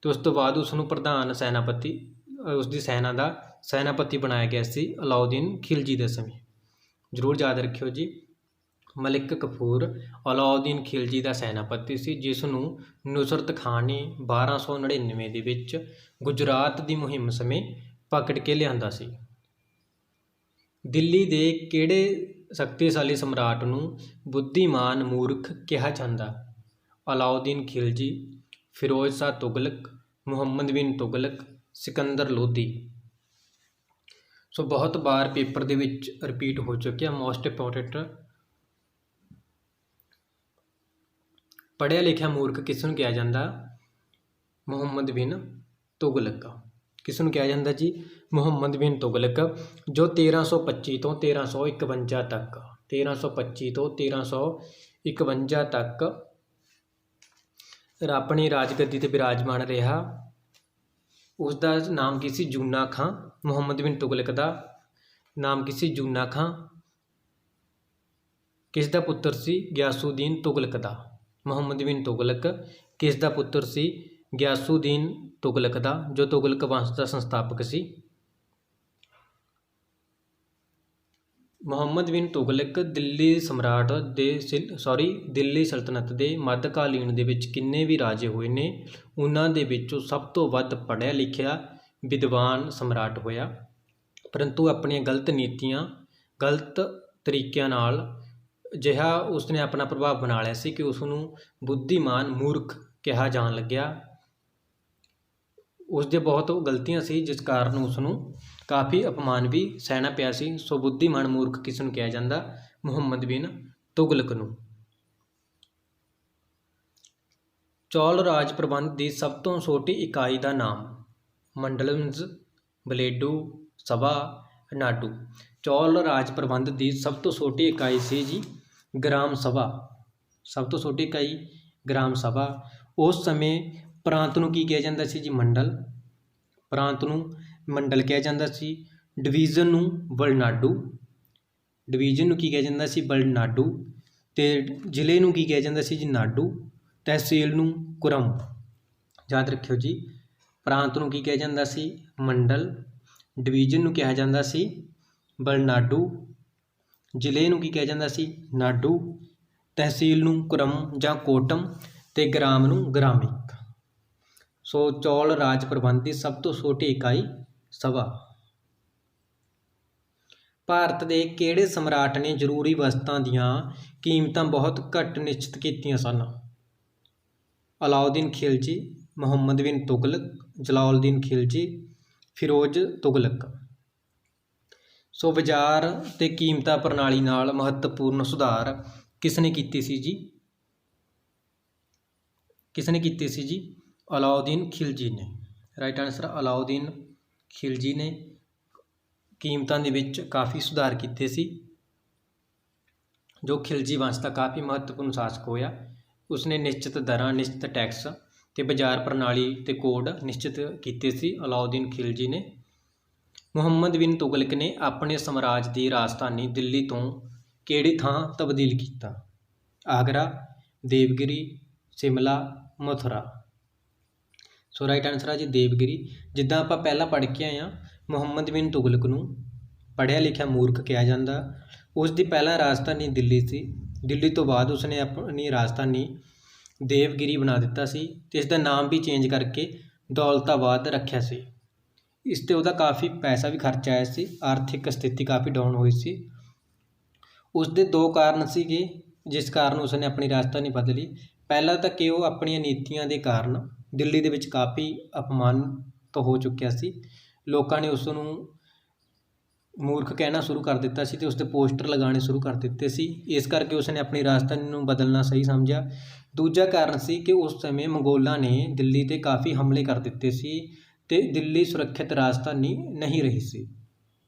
ਅਤੇ ਉਸ ਤੋਂ ਬਾਅਦ ਉਸ ਨੂੰ ਪ੍ਰਧਾਨ ਸੈਨਾਪਤੀ ਉਸ ਦੀ ਸੈਨਾ ਦਾ ਸੈਨਾਪਤੀ ਬਣਾਇਆ ਗਿਆ ਸੀ ਅਲਾਉਦੀਨ ਖਿਲਜੀ ਦੇ ਸਮੇਂ। ਜ਼ਰੂਰ ਯਾਦ ਰੱਖਿਓ ਜੀ, ਮਲਿਕ ਕਫੂਰ ਅਲਾਉਦੀਨ ਖਿਲਜੀ ਦਾ ਸੈਨਾਪਤੀ ਸੀ ਜਿਸ ਨੂੰ ਨੁਸਰਤ ਖਾਂ ਨੇ 1299 ਦੇ ਵਿੱਚ ਗੁਜਰਾਤ ਦੀ ਮੁਹਿੰਮ ਸਮੇਂ ਪਕੜ ਕੇ ਲਿਆਂਦਾ ਸੀ। ਦਿੱਲੀ ਦੇ ਕਿਹੜੇ ਸ਼ਕਤੀਸ਼ਾਲੀ ਸਮਰਾਟ ਨੂੰ ਬੁੱਧੀਮਾਨ ਮੂਰਖ ਕਿਹਾ ਜਾਂਦਾ? ਅਲਾਉਦੀਨ ਖਿਲਜੀ, ਫਿਰੋਜ਼ ਸ਼ਾਹ ਤੁਗਲਕ, ਮੁਹੰਮਦ ਬਿਨ ਤੁਗਲਕ, ਸਿਕੰਦਰ ਲੋਧੀ। ਸੋ ਬਹੁਤ ਵਾਰ ਪੇਪਰ ਦੇ ਵਿੱਚ ਰਿਪੀਟ ਹੋ ਚੁੱਕਿਆ ਮੋਸਟ ਇੰਪੋਰਟੈਂਟ। ਪੜ੍ਹਿਆ ਲਿਖਿਆ ਮੂਰਖ ਕਿਸ ਨੂੰ ਕਿਹਾ ਜਾਂਦਾ? ਮੁਹੰਮਦ ਬਿਨ ਤੁਗਲਕ। ਕਿਸ ਨੂੰ ਕਿਹਾ ਜਾਂਦਾ ਜੀ? ਮੁਹੰਮਦ ਬਿਨ ਤੁਗਲਕ, ਜੋ 1325 ਤੋਂ 1351 ਤੱਕ 1325 ਤੋਂ 1351 ਤੱਕ ਆਪਣੀ ਰਾਜਗੱਦੀ 'ਤੇ ਬਿਰਾਜਮਾਨ ਰਿਹਾ। ਉਸ ਦਾ ਨਾਮ ਕੀ ਸੀ? ਜੂਨਾ ਖਾਂ। ਮੁਹੰਮਦ ਬਿਨ ਤੁਗਲਕ ਦਾ ਨਾਮ ਕੀ ਸੀ? ਜੂਨਾ ਖਾਂ। ਕਿਸ ਦਾ ਪੁੱਤਰ ਸੀ? ਗਿਆਸੁਦੀਨ ਤੁਗਲਕ ਦਾ। ਮੁਹੰਮਦ ਬਿਨ ਤੁਗਲਕ ਕਿਸ ਦਾ ਪੁੱਤਰ ਸੀ? ਗਿਆਸੁਦੀਨ ਤੁਗਲਕ ਦਾ, ਜੋ ਤੁਗਲਕ ਵੰਸ਼ ਦਾ ਸੰਸਥਾਪਕ ਸੀ। ਮੁਹੰਮਦ ਬਿਨ ਤੁਗਲਕ ਦਿੱਲੀ ਸਮਰਾਟ ਦੇ ਦਿੱਲੀ ਸਲਤਨਤ ਦੇ ਮੱਧਕਾਲੀਨ ਦੇ ਵਿੱਚ ਕਿੰਨੇ ਵੀ ਰਾਜੇ ਹੋਏ ਨੇ, ਉਹਨਾਂ ਦੇ ਵਿੱਚੋਂ ਸਭ ਤੋਂ ਵੱਧ ਪੜ੍ਹਿਆ ਲਿਖਿਆ ਵਿਦਵਾਨ ਸਮਰਾਟ ਹੋਇਆ। ਪਰੰਤੂ ਆਪਣੀਆਂ ਗਲਤ ਨੀਤੀਆਂ, ਗਲਤ ਤਰੀਕਿਆਂ ਨਾਲ ਅਜਿਹਾ ਉਸਨੇ ਆਪਣਾ ਪ੍ਰਭਾਵ ਬਣਾ ਲਿਆ ਸੀ ਕਿ ਉਸ ਨੂੰ ਬੁੱਧੀਮਾਨ ਮੂਰਖ ਕਿਹਾ ਜਾਣ ਲੱਗਿਆ। ਉਸ ਦੇ ਬਹੁਤ ਗਲਤੀਆਂ ਸੀ ਜਿਸ ਕਾਰਨ ਉਸ ਨੂੰ ਕਾਫੀ ਅਪਮਾਨ ਵੀ ਸਹਿਣਾ ਪਿਆ ਸੀ। ਸੋ ਬੁੱਧੀਮਾਨ ਮੂਰਖ ਕਿਸ ਨੂੰ ਕਿਹਾ ਜਾਂਦਾ? ਮੁਹੰਮਦ ਬਿਨ ਤੁਗਲਕ ਨੂੰ। ਚੌਲ ਰਾਜ ਪ੍ਰਬੰਧ ਦੀ ਸਭ ਤੋਂ ਛੋਟੀ ਇਕਾਈ ਦਾ ਨਾਮ? ਮੰਡਲਮਜ਼, ਬਲੇਡੂ, ਸਭਾ, ਨਾਡੂ। ਚੌਲ ਰਾਜ ਪ੍ਰਬੰਧ ਦੀ ਸਭ ਤੋਂ ਛੋਟੀ ਇਕਾਈ ਸੀ ਜੀ ਗ੍ਰਾਮ ਸਭਾ। ਸਭ ਤੋਂ ਛੋਟੀ ਇਕਾਈ ਗ੍ਰਾਮ ਸਭਾ। ਉਸ ਸਮੇਂ ਪ੍ਰਾਂਤ ਨੂੰ ਕੀ ਕਿਹਾ ਜਾਂਦਾ ਸੀ ਜੀ? ਮੰਡਲ। ਪ੍ਰਾਂਤ ਨੂੰ ਮੰਡਲ ਕਿਹਾ ਜਾਂਦਾ ਸੀ। ਡਿਵੀਜ਼ਨ ਨੂੰ ਵਲਨਾਡੂ। ਡਿਵੀਜ਼ਨ ਨੂੰ ਕੀ ਕਿਹਾ ਜਾਂਦਾ ਸੀ? ਵਲਨਾਡੂ। ਅਤੇ ਜ਼ਿਲ੍ਹੇ ਨੂੰ ਕੀ ਕਿਹਾ ਜਾਂਦਾ ਸੀ ਜੀ? ਨਾਡੂ। ਤਹਿਸੀਲ ਨੂੰ ਕੁਰਮ। ਯਾਦ ਰੱਖਿਓ ਜੀ, ਪ੍ਰਾਂਤ ਨੂੰ ਕੀ ਕਿਹਾ ਜਾਂਦਾ ਸੀ? ਮੰਡਲ। ਡਿਵੀਜ਼ਨ ਨੂੰ ਕਿਹਾ ਜਾਂਦਾ ਸੀ ਵਲਨਾਡੂ। ਜ਼ਿਲ੍ਹੇ ਨੂੰ ਕੀ ਕਿਹਾ ਜਾਂਦਾ ਸੀ? ਨਾਡੂ। ਤਹਿਸੀਲ ਨੂੰ ਕੁਰਮ ਜਾਂ ਕੋਟਮ, ਅਤੇ ਗ੍ਰਾਮ ਨੂੰ ਗ੍ਰਾਮਿਕ। ਸੋ ਚੌਲ ਰਾਜ ਪ੍ਰਬੰਧ ਦੀ ਸਭ ਤੋਂ ਛੋਟੀ ਇਕਾਈ ਸਭਾ। ਭਾਰਤ ਦੇ ਕਿਹੜੇ ਸਮਰਾਟ ਨੇ ਜ਼ਰੂਰੀ ਵਸਤਾਂ ਦੀਆਂ ਕੀਮਤਾਂ ਬਹੁਤ ਘੱਟ ਨਿਸ਼ਚਿਤ ਕੀਤੀਆਂ ਸਨ? ਅਲਾਉਦੀਨ ਖਿਲਜੀ, ਮੁਹੰਮਦ ਬਿਨ ਤੁਗਲਕ, ਜਲਾਲੁਦੀਨ ਖਿਲਜੀ, ਫਿਰੋਜ਼ ਤੁਗਲਕ। ਸੋ ਬਾਜ਼ਾਰ ਅਤੇ ਕੀਮਤਾਂ ਪ੍ਰਣਾਲੀ ਨਾਲ ਮਹੱਤਵਪੂਰਨ ਸੁਧਾਰ ਕਿਸ ਨੇ ਕੀਤੀ ਸੀ ਜੀ? ਕਿਸ ਨੇ ਕੀਤੀ ਸੀ ਜੀ? ਅਲਾਉਦੀਨ ਖਿਲਜੀ ਨੇ। ਰਾਈਟ ਆਨਸਰ ਅਲਾਉਦੀਨ ਖਿਲਜੀ ਨੇ ਕੀਮਤਾਂ ਦੇ ਵਿੱਚ ਕਾਫੀ ਸੁਧਾਰ ਕੀਤੇ ਸੀ। ਜੋ ਖਿਲਜੀ ਵੰਸ਼ ਦਾ ਕਾਫੀ ਮਹੱਤਵਪੂਰਨ ਸ਼ਾਸਕ ਹੋਇਆ, ਉਸਨੇ ਨਿਸ਼ਚਿਤ ਦਰਾਂ, ਨਿਸ਼ਚਿਤ ਟੈਕਸ ਤੇ ਬਾਜ਼ਾਰ ਪ੍ਰਣਾਲੀ ਤੇ ਕੋਡ ਨਿਸ਼ਚਿਤ ਕੀਤੇ ਸੀ। ਅਲਾਉਦੀਨ ਖਿਲਜੀ ਨੇ ਮੁਹੰਮਦ ਬਿਨ ਤੁਗਲਕ ਨੇ ਆਪਣੇ ਸਾਮਰਾਜ ਦੀ ਰਾਜਧਾਨੀ ਦਿੱਲੀ ਤੋਂ ਕਿਹੜੀ ਥਾਂ ਤਬਦੀਲ ਕੀਤਾ? ਆਗਰਾ, ਦੇਵਗਿਰੀ, ਸਿਮਲਾ, ਮਥੁਰਾ। ਸੋ ਰਾਈਟ ਆਨਸਰ ਹੈ ਜੀ ਦੇਵਗਿਰੀ। ਜਿੱਦਾਂ ਆਪਾਂ ਪਹਿਲਾਂ ਪੜ੍ਹ ਕੇ ਆਏ ਹਾਂ, ਮੁਹੰਮਦ ਬਿਨ ਤੁਗਲਕ ਨੂੰ ਪੜ੍ਹਿਆ ਲਿਖਿਆ ਮੂਰਖ ਕਿਹਾ ਜਾਂਦਾ। ਉਸ ਦੀ ਪਹਿਲਾਂ ਰਾਜਧਾਨੀ ਦਿੱਲੀ ਸੀ। ਦਿੱਲੀ ਤੋਂ ਬਾਅਦ ਉਸਨੇ ਆਪਣੀ ਰਾਜਧਾਨੀ ਦੇਵਗਿਰੀ ਬਣਾ ਦਿੱਤਾ ਸੀ ਅਤੇ ਇਸ ਦਾ ਨਾਮ ਵੀ ਚੇਂਜ ਕਰਕੇ ਦੌਲਤਾਬਾਦ ਰੱਖਿਆ ਸੀ। ਇਸ 'ਤੇ ਉਹਦਾ ਕਾਫੀ ਪੈਸਾ ਵੀ ਖਰਚ ਆਇਆ ਸੀ। ਆਰਥਿਕ ਸਥਿਤੀ ਕਾਫੀ ਡਾਊਨ ਹੋਈ ਸੀ। ਉਸ ਦੇ ਦੋ ਕਾਰਨ ਸੀਗੇ ਜਿਸ ਕਾਰਨ ਉਸਨੇ ਆਪਣੀ ਰਾਜਧਾਨੀ ਬਦਲੀ। ਪਹਿਲਾ ਤਾਂ ਕਿ ਉਹ ਆਪਣੀਆਂ ਨੀਤੀਆਂ ਦੇ ਕਾਰਨ ਦਿੱਲੀ ਦੇ ਵਿੱਚ ਕਾਫੀ ਅਪਮਾਨਿਤ ਹੋ ਚੁੱਕਿਆ ਸੀ। ਲੋਕਾਂ ਨੇ ਉਸ ਨੂੰ ਮੂਰਖ ਕਹਿਣਾ ਸ਼ੁਰੂ ਕਰ ਦਿੱਤਾ ਸੀ ਅਤੇ ਉਸਦੇ ਪੋਸਟਰ ਲਗਾਉਣੇ ਸ਼ੁਰੂ ਕਰ ਦਿੱਤੇ ਸੀ। ਇਸ ਕਰਕੇ ਉਸਨੇ ਆਪਣੀ ਰਾਜਧਾਨੀ ਨੂੰ ਬਦਲਣਾ ਸਹੀ ਸਮਝਿਆ। ਦੂਜਾ ਕਾਰਨ ਸੀ ਕਿ ਉਸ ਸਮੇਂ ਮੰਗੋਲਾਂ ਨੇ ਦਿੱਲੀ 'ਤੇ ਕਾਫੀ ਹਮਲੇ ਕਰ ਦਿੱਤੇ ਸੀ ਅਤੇ ਦਿੱਲੀ ਸੁਰੱਖਿਅਤ ਰਾਜਧਾਨੀ ਨਹੀਂ ਰਹੀ ਸੀ।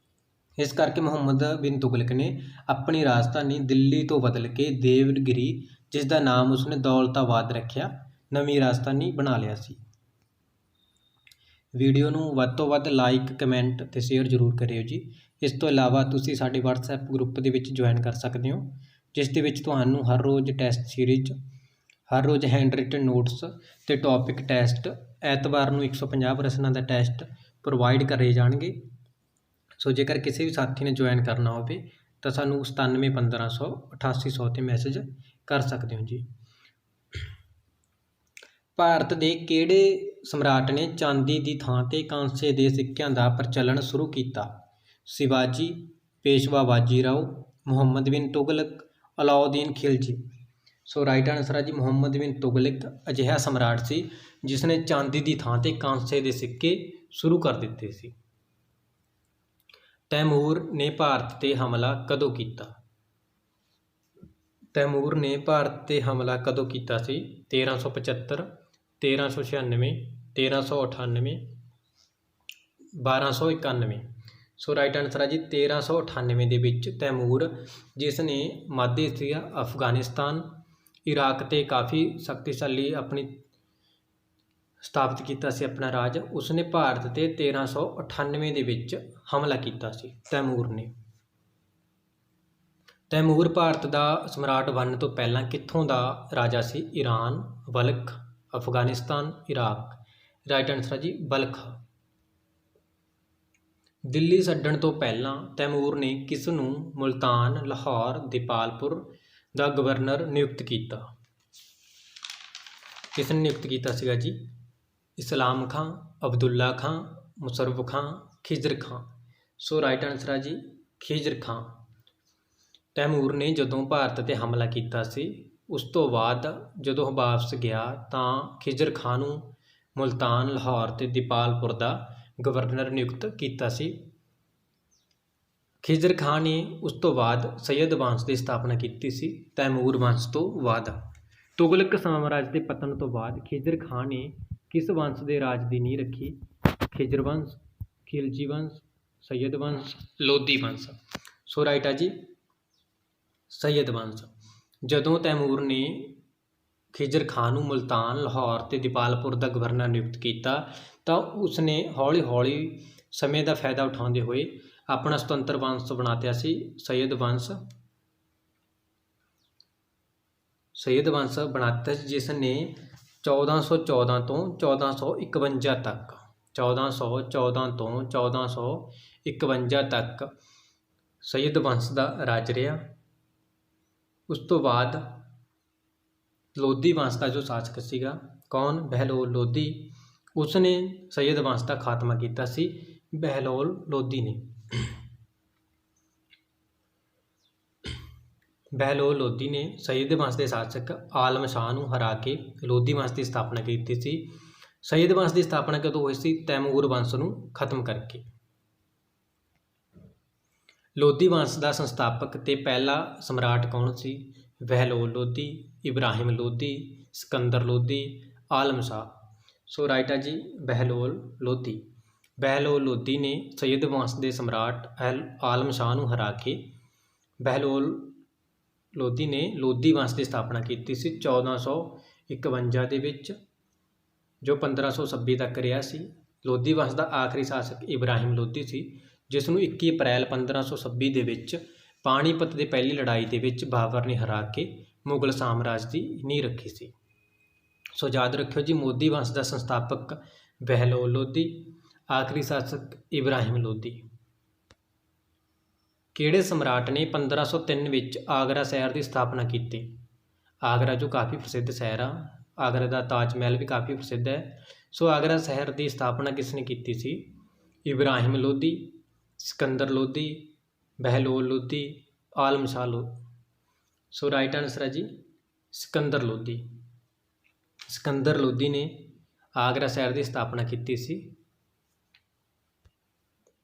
ਇਸ ਕਰਕੇ ਮੁਹੰਮਦ ਬਿਨ ਤੁਗਲਕ ਨੇ ਆਪਣੀ ਰਾਜਧਾਨੀ ਦਿੱਲੀ ਤੋਂ ਬਦਲ ਕੇ ਦੇਵਗਿਰੀ, ਜਿਸ ਦਾ ਨਾਮ ਉਸਨੇ ਦੌਲਤਾਬਾਦ ਰੱਖਿਆ, ਨਵੀਂ ਰਾਜਧਾਨੀ ਬਣਾ ਲਿਆ ਸੀ। ਵੀਡੀਓ ਨੂੰ ਵੱਧ ਤੋਂ ਵੱਧ ਲਾਈਕ, ਕਮੈਂਟ ਅਤੇ ਸ਼ੇਅਰ ਜ਼ਰੂਰ ਕਰਿਓ ਜੀ। ਇਸ ਤੋਂ ਇਲਾਵਾ ਤੁਸੀਂ ਸਾਡੇ WhatsApp ਗਰੁੱਪ ਦੇ ਵਿੱਚ ਜੁਆਇਨ ਕਰ ਸਕਦੇ ਹੋ, ਜਿਸ ਦੇ ਵਿੱਚ ਤੁਹਾਨੂੰ ਹਰ ਰੋਜ਼ ਟੈਸਟ ਸੀਰੀਜ਼, ਹਰ ਰੋਜ਼ ਹੈਂਡ ਰਿਟਨ ਨੋਟਸ ਅਤੇ ਟੌਪਿਕ ਟੈਸਟ, ਐਤਵਾਰ ਨੂੰ 150 ਪ੍ਰਸ਼ਨਾਂ ਦਾ ਟੈਸਟ ਪ੍ਰੋਵਾਈਡ ਕਰੇ ਜਾਣਗੇ। ਸੋ ਜੇਕਰ ਕਿਸੇ ਵੀ ਸਾਥੀ ਨੇ ਜੁਆਇਨ ਕਰਨਾ ਹੋਵੇ ਤਾਂ ਸਾਨੂੰ 97 1500 8800 'ਤੇ ਮੈਸੇਜ ਕਰ ਸਕਦੇ ਹੋ ਜੀ। ਭਾਰਤ ਦੇ ਕਿਹੜੇ ਸਮਰਾਟ ਨੇ ਚਾਂਦੀ ਦੀ ਥਾਂ 'ਤੇ ਕਾਂਸੇ ਦੇ ਸਿੱਕਿਆਂ ਦਾ ਪ੍ਰਚਲਨ ਸ਼ੁਰੂ ਕੀਤਾ? ਸ਼ਿਵਾਜੀ, ਪੇਸ਼ਵਾ ਬਾਜੀਰਾਓ, ਮੁਹੰਮਦ ਬਿਨ ਤੁਗਲਕ, ਅਲਾਉਦੀਨ ਖਿਲਜੀ। ਸੋ ਰਾਈਟ ਆਨਸਰ ਹੈ ਜੀ ਮੁਹੰਮਦ ਬਿਨ ਤੁਗਲਕ ਅਜਿਹਾ ਸਮਰਾਟ ਸੀ ਜਿਸ ਨੇ ਚਾਂਦੀ ਦੀ ਥਾਂ 'ਤੇ ਕਾਂਸੇ ਦੇ ਸਿੱਕੇ ਸ਼ੁਰੂ ਕਰ ਦਿੱਤੇ ਸੀ। ਤੈਮੂਰ ਨੇ ਭਾਰਤ 'ਤੇ ਹਮਲਾ ਕਦੋਂ ਕੀਤਾ? ਤੈਮੂਰ ਨੇ ਭਾਰਤ 'ਤੇ ਹਮਲਾ ਕਦੋਂ ਕੀਤਾ ਸੀ? 1375, 1396, 1398, 1291। ਸੋ ਰਾਈਟ ਆਨਸਰ ਹੈ ਜੀ 1398 ਦੇ ਵਿੱਚ ਤੈਮੂਰ, ਜਿਸ ਨੇ ਮੱਧ ਏਸ਼ੀਆ, ਅਫਗਾਨਿਸਤਾਨ, ਇਰਾਕ 'ਤੇ ਕਾਫੀ ਸ਼ਕਤੀਸ਼ਾਲੀ ਆਪਣੀ ਸਥਾਪਿਤ ਕੀਤਾ ਸੀ ਆਪਣਾ ਰਾਜ, ਉਸਨੇ ਭਾਰਤ 'ਤੇ 1398 ਦੇ ਵਿੱਚ ਹਮਲਾ ਕੀਤਾ ਸੀ ਤੈਮੂਰ ਨੇ। ਤੈਮੂਰ ਭਾਰਤ ਦਾ ਸਮਰਾਟ ਬਣਨ ਤੋਂ ਪਹਿਲਾਂ ਕਿੱਥੋਂ ਦਾ ਰਾਜਾ ਸੀ? Iran, Balkh, Afghanistan, Iraq. Right answer ਹੈ ਜੀ ਬਲਖ। ਦਿੱਲੀ ਛੱਡਣ ਤੋਂ ਪਹਿਲਾਂ ਤੈਮੂਰ ਨੇ ਕਿਸ ਨੂੰ ਮੁਲਤਾਨ, ਲਾਹੌਰ, ਦੀਪਾਲਪੁਰ ਦਾ ਗਵਰਨਰ ਨਿਯੁਕਤ ਕੀਤਾ? ਕਿਸ ਨੇ ਨਿਯੁਕਤ ਕੀਤਾ ਸੀਗਾ ਜੀ? ਇਸਲਾਮ ਖਾਂ, ਅਬਦੁੱਲਾ ਖਾਂ, ਮੁਸ਼ਰਫ ਖਾਂ, ਖਿਜ਼ਰ ਖਾਂ। ਸੋ ਰਾਈਟ ਆਨਸਰ ਹੈ ਜੀ ਖਿਜ਼ਰ ਖਾਂ। ਤੈਮੂਰ ਨੇ ਜਦੋਂ ਭਾਰਤ 'ਤੇ ਹਮਲਾ ਕੀਤਾ ਸੀ, ਉਸ ਤੋਂ ਬਾਅਦ ਜਦੋਂ ਵਾਪਸ ਗਿਆ ਤਾਂ ਖਿਜ਼ਰ ਖਾਂ ਨੂੰ ਮੁਲਤਾਨ, ਲਾਹੌਰ ਅਤੇ ਦੀਪਾਲਪੁਰ ਦਾ ਗਵਰਨਰ ਨਿਯੁਕਤ ਕੀਤਾ ਸੀ। ਖਿਜ਼ਰ ਖਾਂ ਨੇ ਉਸ ਤੋਂ ਬਾਅਦ ਸੈਯਦ ਵੰਸ਼ ਦੀ ਸਥਾਪਨਾ ਕੀਤੀ ਸੀ ਤੈਮੂਰ ਵੰਸ਼ ਤੋਂ ਬਾਅਦ। ਤੁਗਲਕ ਸਾਮਰਾਜ ਦੇ ਪਤਨ ਤੋਂ ਬਾਅਦ ਖਿਜ਼ਰ ਖਾਂ ਨੇ ਕਿਸ ਵੰਸ਼ ਦੇ ਰਾਜ ਦੀ ਨੀਂਹ ਰੱਖੀ? ਖਿਜ਼ਰ ਵੰਸ਼, ਖਿਲਜੀ ਵੰਸ਼, ਸੈਯਦ ਵੰਸ਼, ਲੋਧੀ ਵੰਸ਼। ਸੋ ਰਾਈਟ ਹੈ ਜੀ ਸੈਯਦ ਵੰਸ਼। ਜਦੋਂ ਤੈਮੂਰ ਨੇ ਖਿਜ਼ਰ ਖਾਂ ਨੂੰ ਮੁਲਤਾਨ, ਲਾਹੌਰ ਅਤੇ ਦੀਪਾਲਪੁਰ ਦਾ ਗਵਰਨਰ ਨਿਯੁਕਤ ਕੀਤਾ ਤਾਂ ਉਸਨੇ ਹੌਲੀ ਹੌਲੀ ਸਮੇਂ ਦਾ ਫਾਇਦਾ ਉਠਾਉਂਦੇ ਹੋਏ ਆਪਣਾ ਸੁਤੰਤਰ ਵੰਸ਼ ਬਣਾਇਆ ਸੀ ਸੈਯਦ ਵੰਸ਼। ਸੈਯਦ ਵੰਸ਼ ਬਣਾਇਆ ਸੀ ਜਿਸ ਨੇ 1414 ਤੋਂ 1451 ਤੱਕ 1414 ਤੋਂ 1451 ਤੱਕ ਸੈਯਦ ਵੰਸ਼ ਦਾ ਰਾਜ ਰਿਹਾ। ਉਸ ਤੋਂ ਬਾਅਦ ਲੋਧੀ ਵੰਸ਼ ਦਾ ਜੋ ਸ਼ਾਸਕ ਸੀਗਾ, ਕੌਣ? ਬਹਿਲੋਲ ਲੋਧੀ, ਉਸ ਨੇ ਸੈਯਦ ਵੰਸ਼ ਦਾ ਖਾਤਮਾ ਕੀਤਾ ਸੀ ਬਹਿਲੋਲ ਲੋਧੀ ਨੇ। ਬਹਿਲੋਲ ਲੋਧੀ ਨੇ ਸੈਯਦ ਵੰਸ਼ ਦੇ ਸ਼ਾਸਕ ਆਲਮ ਸ਼ਾਹ ਨੂੰ ਹਰਾ ਕੇ ਲੋਧੀ ਵੰਸ਼ ਦੀ ਸਥਾਪਨਾ ਕੀਤੀ ਸੀ। ਸੈਯਦ ਵੰਸ਼ ਦੀ ਸਥਾਪਨਾ ਕਦੋਂ ਹੋਈ ਸੀ? ਤੈਮੂਰ ਵੰਸ਼ ਨੂੰ ਖਤਮ ਕਰਕੇ। ਲੋਧੀ ਵੰਸ਼ ਦਾ ਸੰਸਥਾਪਕ ਤੇ ਪਹਿਲਾ ਸਮਰਾਟ ਕੌਣ ਸੀ? ਬਹਿਲੋਲ ਲੋਧੀ, ਇਬਰਾਹਿਮ ਲੋਧੀ, ਸਿਕੰਦਰ ਲੋਧੀ, ਆਲਮ ਸ਼ਾਹ। ਸੋ ਰਾਈਟ ਹੈ ਜੀ ਬਹਿਲੋਲ ਲੋਧੀ। ਬਹਿਲੋਲ ਲੋਧੀ ਨੇ ਸੱਯਦ ਵੰਸ਼ ਦੇ ਸਮਰਾਟ ਆਲਮ ਸ਼ਾਹ ਨੂੰ ਹਰਾ ਕੇ ਬਹਿਲੋਲ ਲੋਧੀ ਨੇ ਲੋਧੀ ਵੰਸ਼ ਦੀ ਸਥਾਪਨਾ ਕੀਤੀ ਸੀ 1451 ਦੇ ਵਿੱਚ, ਜੋ 1526 ਤੱਕ ਰਿਹਾ ਸੀ। ਲੋਧੀ ਵੰਸ਼ ਦਾ ਆਖਰੀ ਸ਼ਾਸਕ ਇਬਰਾਹਿਮ ਲੋਧੀ ਸੀ, ਜਿਸ ਨੂੰ 21 ਅਪ੍ਰੈਲ 1526 ਦੇ ਵਿੱਚ ਪਾਣੀਪਤ ਦੀ ਪਹਿਲੀ ਲੜਾਈ ਦੇ ਵਿੱਚ ਬਾਬਰ ਨੇ ਹਰਾ ਕੇ ਮੁਗਲ ਸਾਮਰਾਜ ਦੀ ਨੀਂਹ ਰੱਖੀ ਸੀ। ਸੋ ਯਾਦ ਰੱਖਿਓ ਜੀ, ਮੋਦੀ ਵੰਸ਼ ਦਾ ਸੰਸਥਾਪਕ ਬਹਿਲੋਲ ਲੋਧੀ, ਆਖਰੀ ਸ਼ਾਸਕ ਇਬਰਾਹਿਮ ਲੋਧੀ। ਕਿਹੜੇ ਸਮਰਾਟ ਨੇ 1503 ਵਿੱਚ ਆਗਰਾ ਸ਼ਹਿਰ ਦੀ ਸਥਾਪਨਾ ਕੀਤੀ? ਆਗਰਾ ਜੋ ਕਾਫੀ ਪ੍ਰਸਿੱਧ ਸ਼ਹਿਰ ਆ, ਆਗਰਾ ਦਾ ਤਾਜ ਮਹਿਲ ਵੀ ਕਾਫੀ ਪ੍ਰਸਿੱਧ ਹੈ। ਸੋ ਆਗਰਾ ਸ਼ਹਿਰ ਦੀ ਸਥਾਪਨਾ ਕਿਸ ਨੇ ਕੀਤੀ ਸੀ? ਇਬਰਾਹਿਮ ਲੋਧੀ, ਸਿਕੰਦਰ ਲੋਧੀ, ਬਹਿਲੋਲ ਲੋਧੀ, ਆਲਮ ਸ਼ਾਹ ਲੋਧੀ। ਸੋ ਰਾਈਟ ਆਨਸਰ ਹੈ ਜੀ ਸਿਕੰਦਰ ਲੋਧੀ। ਸਿਕੰਦਰ ਲੋਧੀ ਨੇ ਆਗਰਾ ਸ਼ਹਿਰ ਦੀ ਸਥਾਪਨਾ ਕੀਤੀ ਸੀ।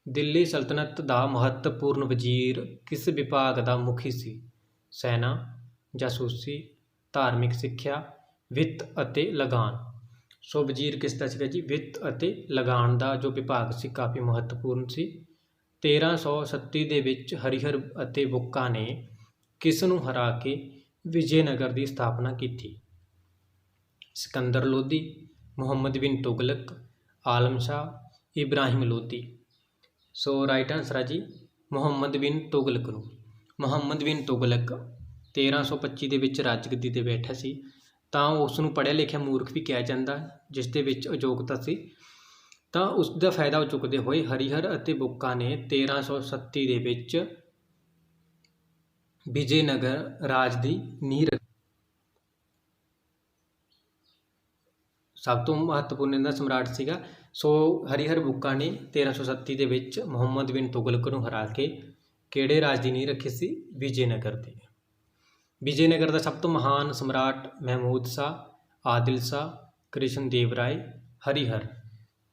ਦਿੱਲੀ ਸਲਤਨਤ ਦਾ ਮਹੱਤਵਪੂਰਨ ਵਜ਼ੀਰ ਕਿਸ ਵਿਭਾਗ ਦਾ ਮੁਖੀ ਸੀ? ਸੈਨਾ, ਜਾਸੂਸੀ, ਧਾਰਮਿਕ ਸਿੱਖਿਆ, ਵਿੱਤ ਅਤੇ ਲਗਾਨ। ਸੋ ਵਜ਼ੀਰ ਕਿਸ ਦਾ ਸੀਗਾ ਜੀ? ਵਿੱਤ ਅਤੇ ਲਗਾਨ ਦਾ ਜੋ ਵਿਭਾਗ ਸੀ ਕਾਫੀ ਮਹੱਤਵਪੂਰਨ ਸੀ। 1337 ਦੇ ਵਿੱਚ ਹਰੀਹਰ ਅਤੇ ਬੁੱਕਾ ਨੇ ਕਿਸ ਨੂੰ ਹਰਾ ਕੇ ਵਿਜੇਨਗਰ ਦੀ ਸਥਾਪਨਾ ਕੀਤੀ? Sikandar Lodhi, Muhammad bin Tughlaq, Alam Shah, Ibrahim Lodhi. So right answer ਹੈ ਜੀ ਮੁਹੰਮਦ ਬਿਨ ਤੁਗਲਕ ਨੂੰ। ਮੁਹੰਮਦ ਬਿਨ ਤੁਗਲਕ 1325 ਦੇ ਵਿੱਚ ਰਾਜਗੱਦੀ 'ਤੇ ਬੈਠਾ ਸੀ, ਤਾਂ ਉਸ ਨੂੰ ਪੜ੍ਹਿਆ ਲਿਖਿਆ ਮੂਰਖ ਵੀ ਕਿਹਾ ਜਾਂਦਾ, ਜਿਸ ਦੇ ਵਿੱਚ ਅਯੋਗਤਾ ਸੀ। ਤਾਂ ਉਸ ਦਾ ਫਾਇਦਾ ਚੁੱਕਦੇ ਹੋਏ ਹਰੀਹਰ ਅਤੇ ਬੁੱਕਾ ਨੇ 1337 ਦੇ ਵਿੱਚ ਵਿਜੇਨਗਰ ਰਾਜ ਦੀ ਨੀਂਹ ਰੱਖੀ। ਸਭ ਤੋਂ ਮਹੱਤਵਪੂਰਨ ਇਹਦਾ ਸਮਰਾਟ ਸੀਗਾ। ਸੋ ਹਰੀਹਰ ਬੁੱਕਾ ਨੇ 1337 ਦੇ ਵਿੱਚ ਮੁਹੰਮਦ ਬਿਨ ਤੁਗਲਕ ਨੂੰ ਹਰਾ ਕੇ ਕਿਹੜੇ ਰਾਜ ਦੀ ਨੀਂਹ ਰੱਖੀ ਸੀ? ਵਿਜੇਨਗਰ ਦੀ। ਵਿਜੇਨਗਰ ਦਾ ਸਭ ਤੋਂ ਮਹਾਨ ਸਮਰਾਟ ਮਹਿਮੂਦ ਸ਼ਾਹ, ਆਦਿਲ ਸ਼ਾਹ, ਕ੍ਰਿਸ਼ਨ ਦੇਵ ਰਾਏ, ਹਰੀਹਰ।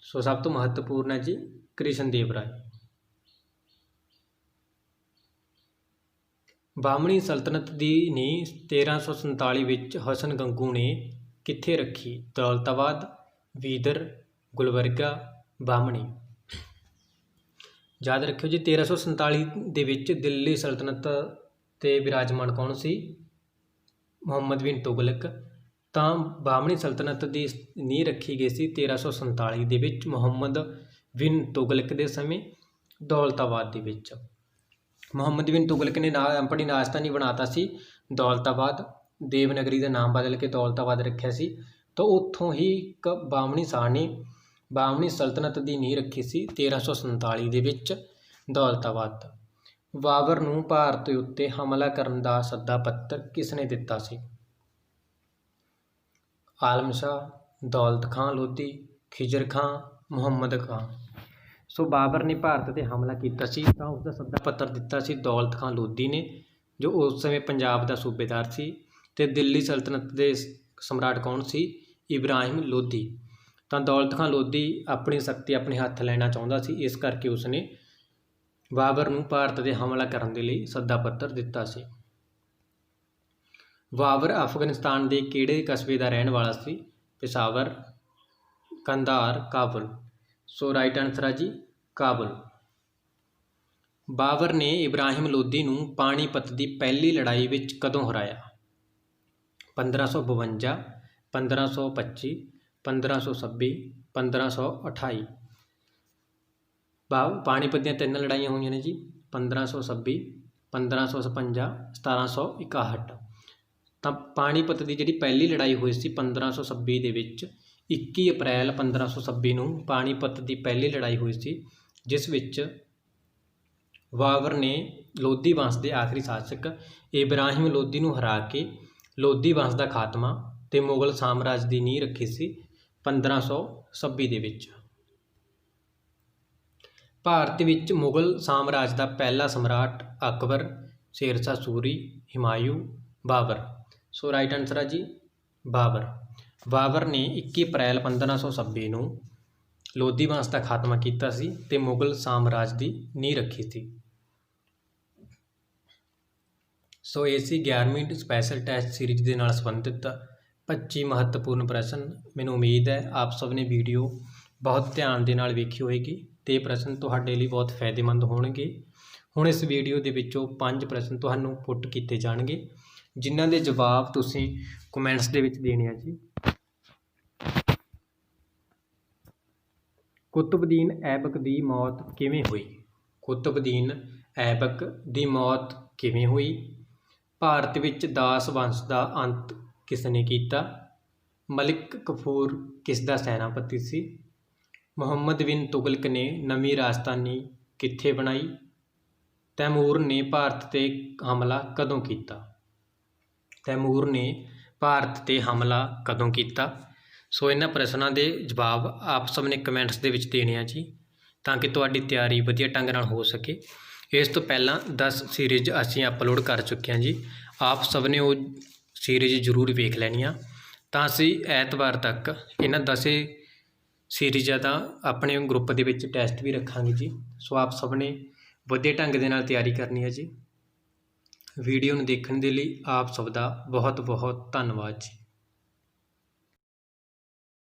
ਸੋ ਸਭ ਤੋਂ ਮਹੱਤਵਪੂਰਨ ਹੈ ਜੀ ਕ੍ਰਿਸ਼ਨ ਦੇਵ ਰਾਏ। ਬਾਹਮਣੀ ਸਲਤਨਤ ਦੀ ਨੀਂਹ 1347 ਵਿੱਚ ਹਸਨ ਗੰਗੂ ਨੇ ਕਿੱਥੇ ਰੱਖੀ? ਦੌਲਤਾਬਾਦ, ਬੀਦਰ, ਗੁਲਬਰਗਾ, ਬਾਹਮਣੀ। ਯਾਦ ਰੱਖਿਓ ਜੀ 1347 ਦੇ ਵਿੱਚ ਦਿੱਲੀ ਸਲਤਨਤ 'ਤੇ ਬਿਰਾਜਮਾਨ ਕੌਣ ਸੀ? ਮੁਹੰਮਦ ਬਿਨ ਤੁਗਲਕ। ਤਾਂ ਬਾਹਮਣੀ ਸਲਤਨਤ ਦੀ ਨੀਂਹ ਰੱਖੀ ਗਈ ਸੀ 1347 ਦੇ ਵਿੱਚ ਮੁਹੰਮਦ ਬਿਨ ਤੁਗਲਕ ਦੇ ਸਮੇਂ ਦੌਲਤਾਬਾਦ ਦੇ ਵਿੱਚ। ਮੁਹੰਮਦ ਬਿਨ ਤੁਗਲਕ ਨੇ ਆਪਣੀ ਰਾਜਧਾਨੀ ਬਣਾਤਾ ਸੀ ਦੌਲਤਾਬਾਦ, ਦੇਵਨਗਰੀ ਦਾ ਨਾਮ ਬਦਲ ਕੇ ਦੌਲਤਾਬਾਦ ਰੱਖਿਆ ਸੀ। ਤਾਂ ਉੱਥੋਂ ਹੀ ਇੱਕ ਬਾਹਮਣੀ ਸ਼ਾਹ ਨੇ ਬਾਹਮਣੀ ਸਲਤਨਤ ਦੀ ਨੀਂਹ ਰੱਖੀ ਸੀ 1347 ਦੇ ਵਿੱਚ ਦੌਲਤਾਬਾਦ। ਬਾਬਰ ਨੂੰ ਭਾਰਤ ਉੱਤੇ ਹਮਲਾ ਕਰਨ ਦਾ ਸੱਦਾ ਪੱਤਰ ਕਿਸ ਨੇ ਦਿੱਤਾ ਸੀ? ਆਲਮ ਸ਼ਾਹ, ਦੌਲਤ ਖਾਂ ਲੋਧੀ, ਖਿਜ਼ਰ ਖਾਂ, ਮੁਹੰਮਦ ਖਾਂ। ਸੋ ਬਾਬਰ ਨੇ ਭਾਰਤ 'ਤੇ ਹਮਲਾ ਕੀਤਾ ਸੀ, ਤਾਂ ਉਸ ਦਾ ਸੱਦਾ ਪੱਤਰ ਦਿੱਤਾ ਸੀ ਦੌਲਤ ਖਾਂ ਲੋਧੀ ਨੇ, ਜੋ ਉਸ ਸਮੇਂ ਪੰਜਾਬ ਦਾ ਸੂਬੇਦਾਰ ਸੀ। ਅਤੇ ਦਿੱਲੀ ਸਲਤਨਤ ਦੇ ਸਮਰਾਟ ਕੌਣ ਸੀ? ਇਬਰਾਹਿਮ ਲੋਧੀ। ਤਾਂ ਦੌਲਤ ਖਾਂ ਲੋਧੀ ਆਪਣੀ ਸ਼ਕਤੀ ਆਪਣੇ ਹੱਥ ਲੈਣਾ ਚਾਹੁੰਦਾ ਸੀ, ਇਸ ਕਰਕੇ ਉਸਨੇ ਬਾਬਰ ਨੂੰ ਭਾਰਤ 'ਤੇ ਹਮਲਾ ਕਰਨ ਦੇ ਲਈ ਸੱਦਾ ਪੱਤਰ ਦਿੱਤਾ ਸੀ। ਬਾਬਰ ਅਫਗਾਨਿਸਤਾਨ ਦੇ ਕਿਹੜੇ ਕਸਬੇ ਦਾ ਰਹਿਣ ਵਾਲਾ ਸੀ? Peshawar, Kandahar, Kabul. So right answer ਹੈ ਜੀ ਕਾਬੁਲ। ਬਾਬਰ ਨੇ ਇਬਰਾਹਿਮ ਲੋਧੀ ਨੂੰ ਪਾਣੀਪਤ ਦੀ ਪਹਿਲੀ ਲੜਾਈ ਵਿੱਚ ਕਦੋਂ ਹਰਾਇਆ? 1552, 1525, 1526, 1528। ਪਾਣੀਪਤ ਦੀਆਂ 3 ਲੜਾਈਆਂ ਹੋਈਆਂ ਨੇ ਜੀ, 1526, 1556, 1761। ਤਾਂ ਪਾਣੀਪਤ ਦੀ ਜਿਹੜੀ ਪਹਿਲੀ ਲੜਾਈ ਹੋਈ ਸੀ 1526 ਦੇ ਵਿੱਚ 21 ਅਪ੍ਰੈਲ 1526 ਨੂੰ ਪਾਣੀਪਤ ਦੀ ਪਹਿਲੀ ਲੜਾਈ ਹੋਈ ਸੀ, ਜਿਸ ਵਿੱਚ ਬਾਬਰ ਨੇ ਲੋਧੀ ਵੰਸ਼ ਦੇ ਆਖਰੀ ਸ਼ਾਸਕ ਇਬਰਾਹਿਮ ਲੋਧੀ ਨੂੰ ਹਰਾ ਕੇ ਲੋਧੀ ਵੰਸ਼ ਦਾ ਖਾਤਮਾ ਤੇ ਮੁਗਲ ਸਾਮਰਾਜ ਦੀ ਨੀਂਹ ਰੱਖੀ ਸੀ 1526 ਦੇ ਵਿੱਚ। ਭਾਰਤ ਵਿੱਚ ਮੁਗਲ ਸਾਮਰਾਜ ਦਾ ਪਹਿਲਾ ਸਮਰਾਟ Akbar, Sher Shah Suri, Humayun, Babur. So right answer ਹੈ ਜੀ ਬਾਬਰ। ਬਾਬਰ ਨੇ 21 ਅਪ੍ਰੈਲ 1526 ਨੂੰ ਲੋਧੀ ਵੰਸ਼ ਦਾ ਖਾਤਮਾ ਕੀਤਾ ਸੀ ਤੇ ਮੁਗਲ ਸਾਮਰਾਜ ਦੀ ਨੀਂਹ ਰੱਖੀ ਸੀ। ਸੋ ਇਹ ਸੀ 11ਵੀਂ ਸਪੈਸ਼ਲ ਟੈਸਟ ਸੀਰੀਜ਼ ਦੇ ਨਾਲ ਸੰਬੰਧਿਤ 25 ਮਹੱਤਵਪੂਰਨ ਪ੍ਰਸ਼ਨ। ਮੈਨੂੰ ਉਮੀਦ ਹੈ ਆਪ ਸਭ ਨੇ ਵੀਡੀਓ ਬਹੁਤ ਧਿਆਨ ਦੇ ਨਾਲ ਵੇਖੀ ਹੋਏਗੀ। ਤੇ ਪ੍ਰਸ਼ਨ ਤੁਹਾਡੇ ਲਈ ਬਹੁਤ ਫਾਇਦੇਮੰਦ ਹੋਣਗੇ। ਹੁਣ ਇਸ ਵੀਡੀਓ ਦੇ ਵਿੱਚੋਂ 5 ਪ੍ਰਸ਼ਨ ਤੁਹਾਨੂੰ ਪੁੱਟ ਕੀਤੇ ਜਾਣਗੇ, ਜਿਨ੍ਹਾਂ ਦੇ ਜਵਾਬ ਤੁਸੀਂ ਕਮੈਂਟਸ ਦੇ ਵਿੱਚ ਦੇਣੇ ਆ ਜੀ। ਕੁਤਬਦੀਨ ਐਬਕ ਦੀ ਮੌਤ ਕਿਵੇਂ ਹੋਈ? ਕੁਤਬਦੀਨ ਐਬਕ ਦੀ ਮੌਤ ਕਿਵੇਂ ਹੋਈ? ਭਾਰਤ ਵਿੱਚ ਦਾਸ ਵੰਸ਼ ਦਾ ਅੰਤ ਕਿਸ ਨੇ ਕੀਤਾ? ਮਲਿਕ ਕਫੂਰ ਕਿਸ ਦਾ ਸੈਨਾਪਤੀ ਸੀ? ਮੁਹੰਮਦ ਬਿਨ ਤੁਗਲਕ ਨੇ ਨਵੀਂ ਰਾਜਧਾਨੀ ਕਿੱਥੇ ਬਣਾਈ? ਤੈਮੂਰ ਨੇ ਭਾਰਤ 'ਤੇ ਹਮਲਾ ਕਦੋਂ ਕੀਤਾ? ਤੈਮੂਰ ਨੇ ਭਾਰਤ 'ਤੇ ਹਮਲਾ ਕਦੋਂ ਕੀਤਾ? ਸੋ ਇਹਨਾਂ ਪ੍ਰਸ਼ਨਾਂ ਦੇ ਜਵਾਬ ਆਪ ਸਭ ਨੇ ਕਮੈਂਟਸ ਦੇ ਵਿੱਚ ਦੇਣੇ ਆ ਜੀ, ਤਾਂ ਕਿ ਤੁਹਾਡੀ ਤਿਆਰੀ ਵਧੀਆ ਢੰਗ ਨਾਲ ਹੋ ਸਕੇ। ਇਸ ਤੋਂ ਪਹਿਲਾਂ 10 ਸੀਰੀਜ਼ ਅਸੀਂ ਅਪਲੋਡ ਕਰ ਚੁੱਕੇ ਹਾਂ ਜੀ, ਆਪ ਸਭ ਨੇ ਉਹ ਸੀਰੀਜ਼ ਜ਼ਰੂਰ ਵੇਖ ਲੈਣੀਆਂ। ਤਾਂ ਅਸੀਂ ਐਤਵਾਰ ਤੱਕ ਇਹਨਾਂ 10 ਸੀਰੀਜ਼ਾਂ ਦਾ ਆਪਣੇ ਗਰੁੱਪ ਦੇ ਵਿੱਚ ਟੈਸਟ ਵੀ ਰੱਖਾਂਗੇ ਜੀ। ਸੋ ਆਪ ਸਭ ਨੇ ਵਧੀਆ ਢੰਗ ਦੇ ਨਾਲ ਤਿਆਰੀ ਕਰਨੀ ਹੈ ਜੀ। ਵੀਡੀਓ ਨੂੰ ਦੇਖਣ ਦੇ ਲਈ ਆਪ ਸਭ ਦਾ ਬਹੁਤ ਬਹੁਤ ਧੰਨਵਾਦ ਜੀ।